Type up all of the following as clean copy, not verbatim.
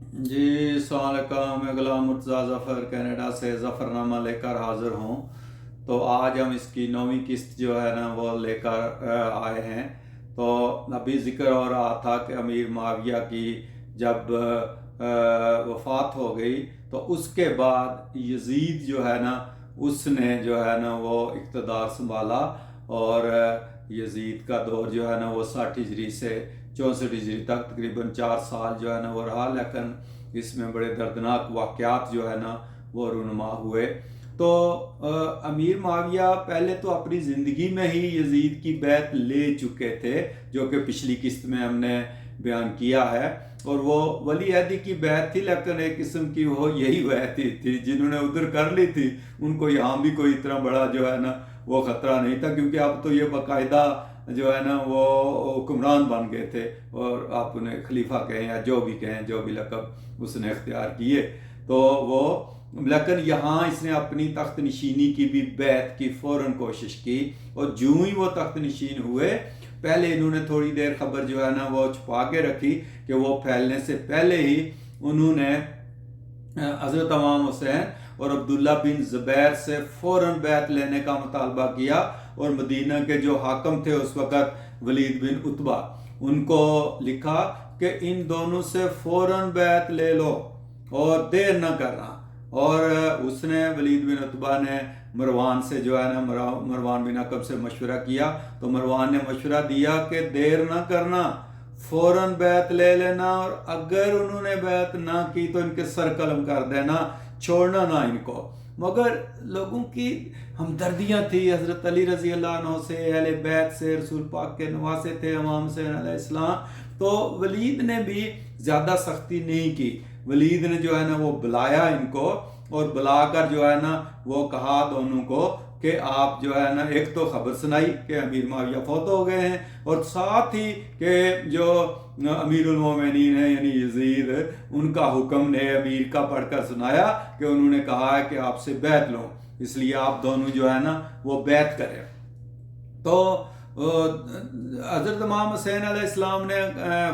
جی السلام علیکم، میں غلام مرتضیٰ ظفر کینیڈا سے ظفر نامہ لے کر حاضر ہوں۔ تو آج ہم اس کی 9ویں قسط جو ہے نا وہ لے کر آئے ہیں۔ تو ابھی ذکر ہو رہا تھا کہ امیر معاویہ کی جب وفات ہو گئی تو اس کے بعد یزید جو ہے نا اس نے جو ہے نا وہ اقتدار سنبھالا، اور یزید کا دور جو ہے نا وہ 60 ہجری سے 64 ہجری تک تقریباً 4 سال جو ہے نا وہ رہا، لیکن اس میں بڑے دردناک واقعات جو ہے نا وہ رونما ہوئے۔ تو امیر معاویہ پہلے تو اپنی زندگی میں ہی یزید کی بیعت لے چکے تھے، جو کہ پچھلی قسط میں ہم نے بیان کیا ہے، اور وہ ولی عہدی کی بیعت تھی، لیکن ایک قسم کی وہ یہی بیعت ہی تھی۔ جنہوں نے ادھر کر لی تھی ان کو یہاں بھی کوئی اتنا بڑا جو ہے نا وہ خطرہ نہیں تھا، کیونکہ اب تو یہ باقاعدہ جو ہے نا وہ حکمران بن گئے تھے، اور آپ انہیں خلیفہ کہیں یا جو بھی کہیں، جو بھی لقب اس نے اختیار کیے تو وہ، لیکن یہاں اس نے اپنی تخت نشینی کی بھی بیعت کی فوراً کوشش کی، اور جو ہی وہ تخت نشین ہوئے پہلے انہوں نے تھوڑی دیر خبر جو ہے نا وہ چھپا کے رکھی کہ وہ پھیلنے سے پہلے ہی انہوں نے حضرت امام حسین اور عبداللہ بن زبیر سے فوراً بیعت لینے کا مطالبہ کیا، اور مدینہ کے جو حاکم تھے اس وقت ولید بن عتبہ، ان کو لکھا کہ ان دونوں سے فوراً بیعت لے لو اور دیر نہ کرنا۔ اور اس نے ولید بن عتبہ نے مروان سے جو ہے نا مروان بن حکم سے مشورہ کیا، تو مروان نے مشورہ دیا کہ دیر نہ کرنا، فوراً بیعت لے لینا، اور اگر انہوں نے بیعت نہ کی تو ان کے سر قلم کر دینا، چھوڑنا نہ ان کو۔ مگر لوگوں کی ہمدردیاں تھی حضرت علی رضی اللہ عنہ سے، اہل بیت سے، رسول پاک کے نواسے تھے امام حسین علیہ السلام، تو ولید نے بھی زیادہ سختی نہیں کی۔ ولید نے جو ہے نا وہ بلایا ان کو، اور بلا کر جو ہے نا وہ کہا دونوں کو کہ آپ جو ہے نا ایک تو خبر سنائی کہ امیر معاویہ فوت ہو گئے ہیں، اور ساتھ ہی کہ جو امیر المومنین ہیں یعنی یزید، ان کا حکم نے امیر کا پڑھ کر سنایا کہ انہوں نے کہا ہے کہ آپ سے بیعت لوں، اس لیے آپ دونوں جو ہے نا وہ بیعت کریں۔ تو حضرت امام حسین علیہ السلام نے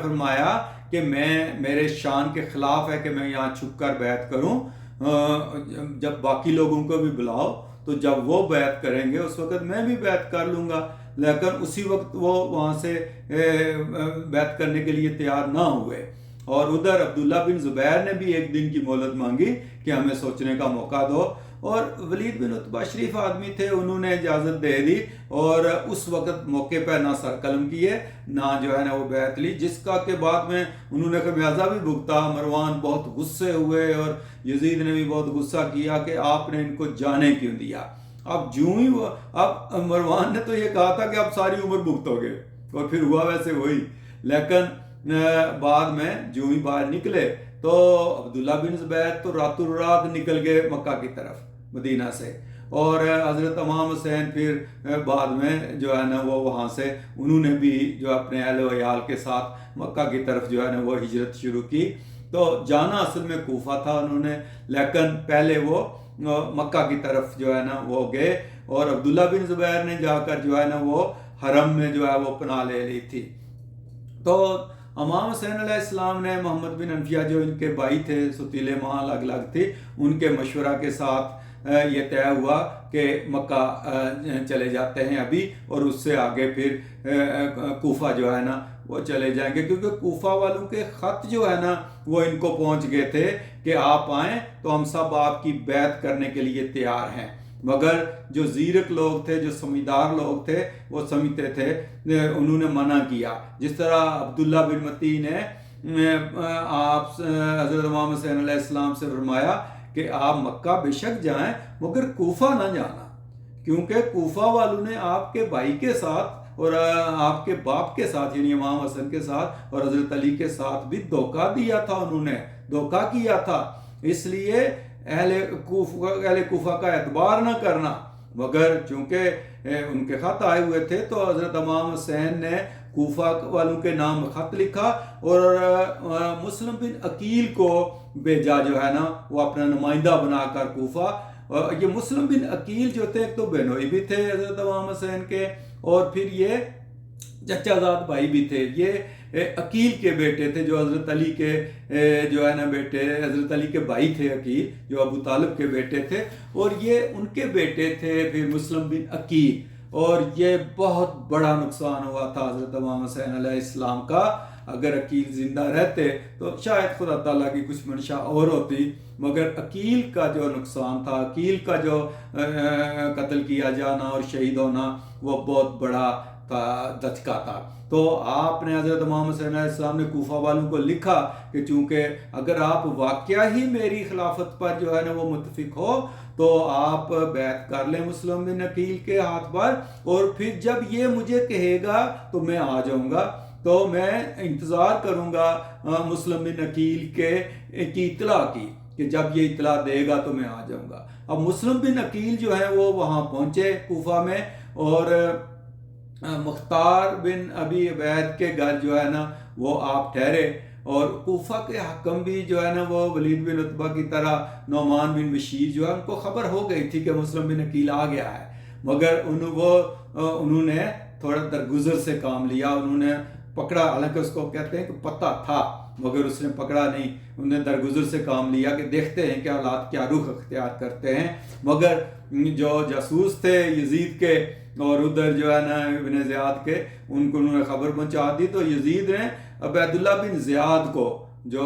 فرمایا کہ میرے شان کے خلاف ہے کہ میں یہاں چھپ کر بیعت کروں، جب باقی لوگوں کو بھی بلاؤ تو جب وہ بیعت کریں گے اس وقت میں بھی بیعت کر لوں گا۔ لیکن اسی وقت وہ وہاں سے بیعت کرنے کے لیے تیار نہ ہوئے، اور ادھر عبداللہ بن زبیر نے بھی ایک دن کی مہلت مانگی کہ ہمیں سوچنے کا موقع دو، اور ولید بن عتبہ شریف آدمی تھے، انہوں نے اجازت دے دی، اور اس وقت موقع پہ نہ سر قلم کیے نہ جو ہے نا وہ بیعت لی، جس کا کہ بعد میں انہوں نے خمیازہ بھی بھگتا۔ مروان بہت غصے ہوئے، اور یزید نے بھی بہت غصہ کیا کہ آپ نے ان کو جانے کیوں دیا۔ اب جو ہی وہ، اب مروان نے تو یہ کہا تھا کہ اب ساری عمر بھگتو گے، اور پھر ہوا ویسے وہی، لیکن بعد میں جو ہی باہر نکلے تو عبداللہ بن زبیر تو راتوں رات نکل گئے مکہ کی طرف مدینہ سے، اور حضرت امام حسین پھر بعد میں جو ہے نا وہ وہاں سے انہوں نے بھی جو اپنے اہل و عیال کے ساتھ مکہ کی طرف جو ہے نا وہ ہجرت شروع کی۔ تو جانا اصل میں کوفہ تھا انہوں نے، لیکن پہلے وہ مکہ کی طرف جو ہے نا وہ گئے، اور عبداللہ بن زبیر نے جا کر جو ہے نا وہ حرم میں جو ہے وہ پناہ لے لی تھی۔ تو امام حسین علیہ السلام نے محمد بن حنفیہ جو ان کے بھائی تھے، ستیلے ماں الگ الگ تھی، ان کے مشورہ کے ساتھ یہ طے ہوا کہ مکہ چلے جاتے ہیں ابھی، اور اس سے آگے پھر کوفہ جو ہے نا وہ چلے جائیں گے، کیونکہ کوفہ والوں کے خط جو ہے نا وہ ان کو پہنچ گئے تھے کہ آپ آئیں تو ہم سب آپ کی بیعت کرنے کے لیے تیار ہیں۔ مگر جو زیرک لوگ تھے، جو سمجھدار لوگ تھے، وہ سمجھتے تھے، انہوں نے منع کیا، جس طرح عبداللہ بن متی نے آپ حضرت امام حسین علیہ السلام سے فرمایا کہ آپ مکہ بے شک جائیں مگر کوفہ نہ جانا، کیونکہ کوفہ والوں نے آپ کے بھائی کے ساتھ اور آپ کے باپ کے ساتھ یعنی امام حسن کے ساتھ اور حضرت علی کے ساتھ بھی دھوکہ دیا تھا، انہوں نے دھوکہ کیا تھا، اس لیے اہل کوفہ کا اعتبار نہ کرنا۔ مگر چونکہ ان کے خط آئے ہوئے تھے تو حضرت امام حسین نے کوفہ والوں کے نام خط لکھا، اور مسلم بن عقیل کو بھیجا جو ہے نا وہ اپنا نمائندہ بنا کر کوفہ۔ یہ مسلم بن عقیل جو تھے ایک تو بہنوئی بھی تھے حضرت امام حسین کے، اور پھر یہ چچا زاد بھائی بھی تھے، یہ عقیل کے بیٹے تھے، جو حضرت علی کے جو ہے نا بیٹے، حضرت علی کے بھائی تھے عقیل، جو ابو طالب کے بیٹے تھے، اور یہ ان کے بیٹے تھے پھر مسلم بن عقیل، اور یہ بہت بڑا نقصان ہوا تھا حضرت امام حسین علیہ السلام کا۔ اگر عقیل زندہ رہتے تو شاید خدا تعالیٰ کی کچھ منشا اور ہوتی، مگر عقیل کا جو نقصان تھا، عقیل کا جو قتل کیا جانا اور شہید ہونا، وہ بہت بڑا دھچکا تھا۔ تو آپ نے حضرت امام حسین علیہ السلام نے کوفہ والوں کو لکھا کہ چونکہ اگر آپ واقعہ ہی میری خلافت پر جو ہے نا وہ متفق ہو تو آپ بیعت کر لیں مسلم بن عقیل کے ہاتھ پر، اور پھر جب یہ مجھے کہے گا تو میں آ جاؤں گا، تو میں انتظار کروں گا مسلم بن عقیل کی اطلاع کی، کہ جب یہ اطلاع دے گا تو میں آ جاؤں گا۔ اب مسلم بن عقیل جو ہے وہ وہاں پہنچے کوفہ میں، اور مختار بن ابی عبید کے گھر جو ہے نا وہ آپ ٹھہرے، اور کوفہ کے حکم بھی جو ہے نا وہ ولید بن عتبہ کی طرح نعمان بن بشیر جو ہے ان کو خبر ہو گئی تھی کہ مسلم بن عقیل آ گیا ہے، مگر انہوں نے تھوڑا درگزر سے کام لیا، انہوں نے پکڑا، حالانکہ اس کو کہتے ہیں کہ پتہ تھا مگر اس نے پکڑا نہیں، انہوں نے درگزر سے کام لیا کہ دیکھتے ہیں کہ حالات کیا رخ اختیار کرتے ہیں۔ مگر جو جاسوس تھے یزید کے اور ادھر جو ہے نا ابن زیاد کے، ان کو انہوں نے خبر پہنچا دی، تو یزید نے عبید اللہ بن زیاد کو، جو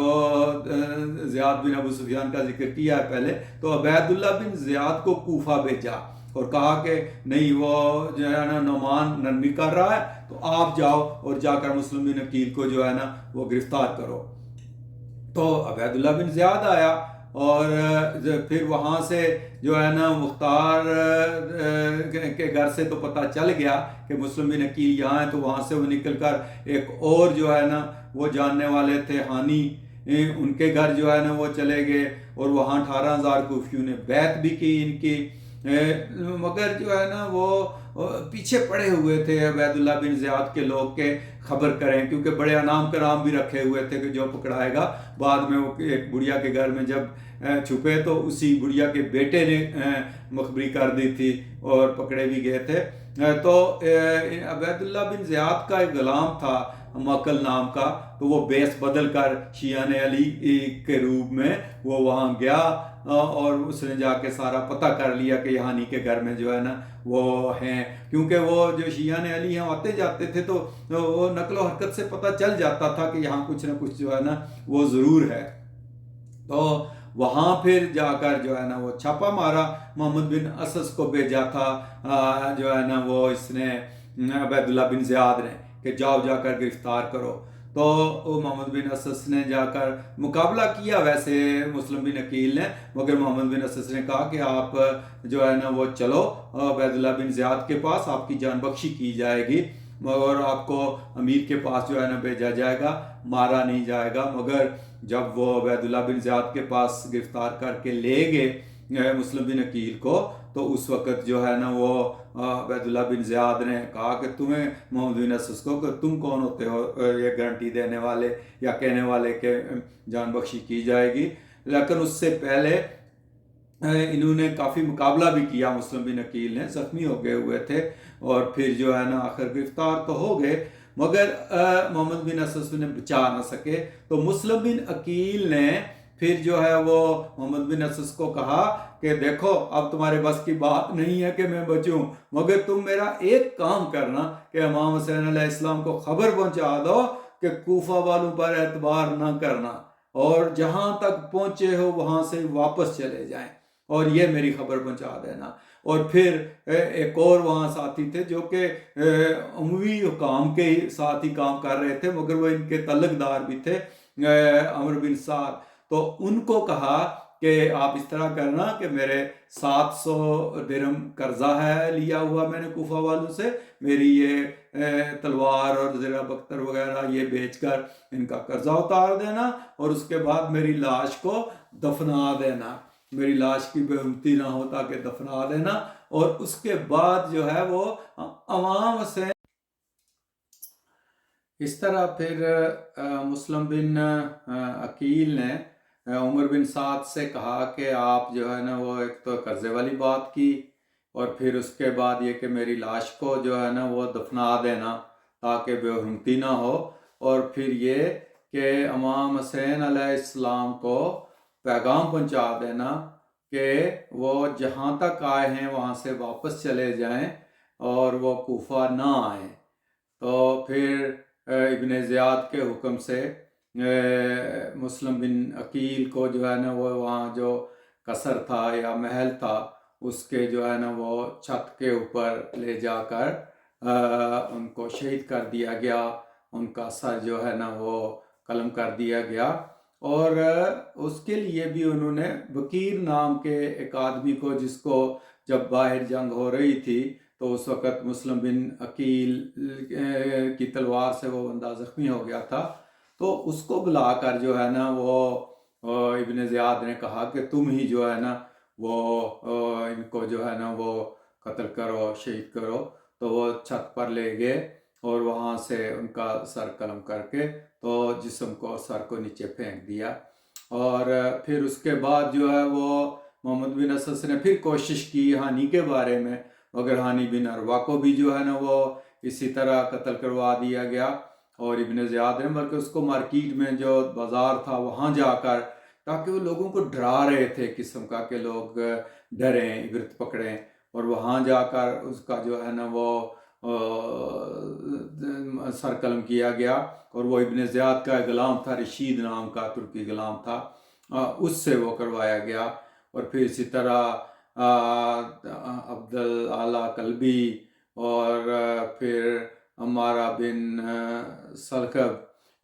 زیاد بن ابو سفیان کا ذکر کیا ہے پہلے، تو عبید اللہ بن زیاد کو کوفہ بھیجا اور کہا کہ نہیں، وہ جو ہے نا نعمان نرمی کر رہا ہے، تو آپ جاؤ اور جا کر مسلم بن عقیل کو جو ہے نا وہ گرفتار کرو۔ تو عبید اللہ بن زیاد آیا، اور پھر وہاں سے جو ہے نا مختار کے گھر سے تو پتہ چل گیا کہ مسلم بن عقیل یہاں ہیں، تو وہاں سے وہ نکل کر ایک اور جو ہے نا وہ جاننے والے تھے ہانی، ان کے گھر جو ہے نا وہ چلے گئے، اور وہاں 18,000 کوفیوں نے بیعت بھی کی ان کی، مگر جو ہے نا وہ پیچھے پڑے ہوئے تھے عبید اللہ بن زیاد کے لوگ کے خبر کریں، کیونکہ بڑے انعام کرام بھی رکھے ہوئے تھے کہ جو پکڑائے گا۔ بعد میں وہ ایک بڑھیا کے گھر میں جب چھپے تو اسی بڑھیا کے بیٹے نے مخبری کر دی تھی اور پکڑے بھی گئے تھے۔ تو عبید اللہ بن زیاد کا ایک غلام تھا مقل نام کا، تو وہ بیس بدل کر شیعان علی کے روپ میں وہ وہاں گیا، اور اس نے جا کے سارا پتہ کر لیا کہ یہانی کے گھر میں جو ہے نا وہ ہیں، کیونکہ وہ جو شیعان علی ہیں آتے جاتے تھے تو وہ نقل و حرکت سے پتہ چل جاتا تھا کہ یہاں کچھ نہ کچھ جو ہے نا وہ ضرور ہے۔ تو وہاں پھر جا کر جو ہے نا وہ چھاپا مارا، محمد بن اسس کو بھیجا تھا جو ہے نا وہ اس نے عبید اللہ بن زیاد نے کہ جاؤ جا کر گرفتار کرو۔ تو محمد بن اسس نے جا کر مقابلہ کیا ویسے مسلم بن عقیل نے، مگر محمد بن اسس نے کہا کہ آپ جو ہے نا وہ چلو عبید اللہ بن زیاد کے پاس، آپ کی جان بخشی کی جائے گی، اور آپ کو امیر کے پاس جو ہے نا بھیجا جائے گا، مارا نہیں جائے گا۔ مگر جب وہ عبید اللہ بن زیاد کے پاس گرفتار کر کے لے گئے مسلم بن عقیل کو، تو اس وقت جو ہے نا وہ عبید اللہ بن زیاد نے کہا کہ تمہیں محمد بن اسس کو کہ تم کون ہوتے ہو یہ گارنٹی دینے والے یا کہنے والے کہ جان بخشی کی جائے گی۔ لیکن اس سے پہلے انہوں نے کافی مقابلہ بھی کیا، مسلم بن عقیل نے زخمی ہو گئے ہوئے تھے، اور پھر جو ہے نا آخر گرفتار تو ہو گئے، مگر محمد بن اسس نے بچا نہ سکے۔ تو مسلم بن عقیل نے پھر جو ہے وہ محمد بن اسس کو کہا کہ دیکھو اب تمہارے بس کی بات نہیں ہے کہ میں بچوں، مگر تم میرا ایک کام کرنا کہ امام حسین علیہ السلام کو خبر پہنچا دو کہ کوفہ والوں پر اعتبار نہ کرنا، اور جہاں تک پہنچے ہو وہاں سے واپس چلے جائیں، اور یہ میری خبر پہنچا دینا۔ اور پھر ایک اور وہاں ساتھی تھے جو کہ اموی حکام کے ساتھ ہی کام کر رہے تھے، مگر وہ ان کے تعلق دار بھی تھے، عمر بن سعد، تو ان کو کہا کہ آپ اس طرح کرنا کہ میرے 700 درہم قرضہ ہے لیا ہوا میں نے کوفہ والوں سے، میری یہ تلوار اور زرہ بختر وغیرہ یہ بیچ کر ان کا قرضہ اتار دینا، اور اس کے بعد میری لاش کو دفنا دینا، میری لاش کی بے حرمتی نہ ہو تاکہ دفنا دینا، اور اس کے بعد جو ہے وہ امام حسین۔ اس طرح پھر مسلم بن عقیل نے عمر بن سعد سے کہا کہ آپ جو ہے نا وہ ایک تو قرضے والی بات کی، اور پھر اس کے بعد یہ کہ میری لاش کو جو ہے نا وہ دفنا دینا تاکہ بے حرمتی نہ ہو۔ اور پھر یہ کہ امام حسین علیہ السلام کو پیغام پہنچا دینا کہ وہ جہاں تک آئے ہیں وہاں سے واپس چلے جائیں اور وہ کوفہ نہ آئیں۔ تو پھر ابن زیاد کے حکم سے مسلم بن عقیل کو جو ہے نا وہ وہاں جو قصر تھا یا محل تھا اس کے جو ہے نا وہ چھت کے اوپر لے جا کر ان کو شہید کر دیا گیا، ان کا سر جو ہے نا وہ قلم کر دیا گیا۔ اور اس کے لیے بھی انہوں نے بکیر نام کے ایک آدمی کو، جس کو جب باہر جنگ ہو رہی تھی تو اس وقت مسلم بن عقیل کی تلوار سے وہ بندہ زخمی ہو گیا تھا، تو اس کو بلا کر جو ہے نا وہ ابن زیاد نے کہا کہ تم ہی جو ہے نا وہ ان کو جو ہے نا وہ قتل کرو، شہید کرو۔ تو وہ چھت پر لے گئے اور وہاں سے ان کا سر قلم کر کے تو جسم کو، سر کو نیچے پھینک دیا۔ اور پھر اس کے بعد جو ہے وہ محمد بن اسد نے پھر کوشش کی ہانی کے بارے میں، مگر ہانی بن عروہ کو بھی جو ہے نا وہ اسی طرح قتل کروا دیا گیا۔ اور ابن زیاد نے بلکہ اس کو مارکیٹ میں جو بازار تھا وہاں جا کر، تاکہ وہ لوگوں کو ڈرا رہے تھے قسم کا کہ لوگ ڈریں، عبرت پکڑیں، اور وہاں جا کر اس کا جو ہے نا وہ سر قلم کیا گیا۔ اور وہ ابن زیاد کا غلام تھا، رشید نام کا ترکی غلام تھا، اس سے وہ کروایا گیا۔ اور پھر اسی طرح عبد الاعلیٰ کلبی اور پھر عمارہ بن سلخب،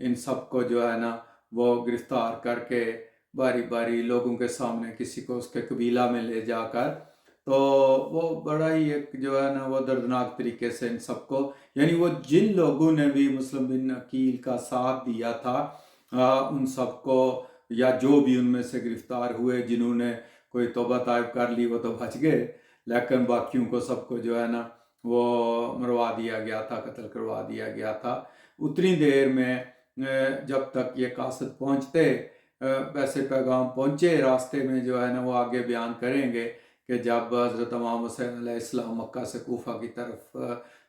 ان سب کو جو ہے نا وہ گرفتار کر کے باری باری لوگوں کے سامنے کسی کو اس کے قبیلہ میں لے جا کر، تو وہ بڑا ہی ایک جو ہے نا وہ دردناک طریقے سے ان سب کو، یعنی وہ جن لوگوں نے بھی مسلم بن عقیل کا ساتھ دیا تھا ان سب کو، یا جو بھی ان میں سے گرفتار ہوئے، جنہوں نے کوئی توبہ طائب کر لی وہ تو بچ گئے، لیکن باقیوں کو سب کو جو ہے نا وہ مروا دیا گیا تھا، قتل کروا دیا گیا تھا۔ اتنی دیر میں جب تک یہ قاصد پہنچتے، ویسے پیغام پہنچے راستے میں جو ہے نا وہ آگے بیان کریں گے کہ جب حضرت امام حسین علیہ السلام مکہ سے کوفہ کی طرف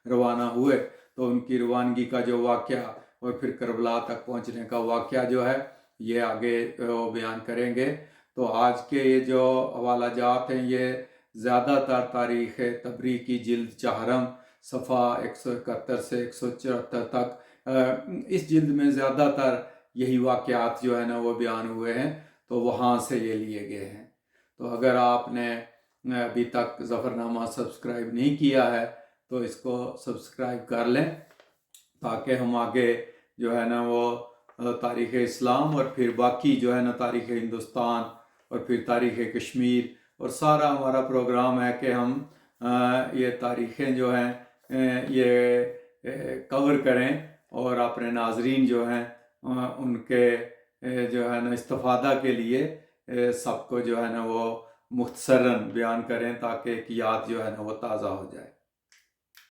روانہ ہوئے تو ان کی روانگی کا جو واقعہ اور پھر کربلا تک پہنچنے کا واقعہ جو ہے یہ آگے وہ بیان کریں گے۔ تو آج کے یہ جو حوالہ جات ہیں یہ زیادہ تر تاریخ طبری کی جلد 4 صفحہ 171 سے 174 تک، اس جلد میں زیادہ تر یہی واقعات جو ہے نا وہ بیان ہوئے ہیں، تو وہاں سے یہ لیے گئے ہیں۔ تو اگر آپ نے ابھی تک ظفرنامہ سبسکرائب نہیں کیا ہے تو اس کو سبسکرائب کر لیں، تاکہ ہم آگے جو ہے نا وہ تاریخ اسلام اور پھر باقی جو ہے نا تاریخ ہندوستان اور پھر تاریخ کشمیر اور سارا ہمارا پروگرام ہے کہ ہم یہ تاریخیں جو ہیں یہ کور کریں اور اپنے ناظرین جو ہیں ان کے جو ہے نا استفادہ کے لیے سب کو جو ہے نا وہ مختصراً بیان کریں، تاکہ ایک یاد جو ہے نا وہ تازہ ہو جائے۔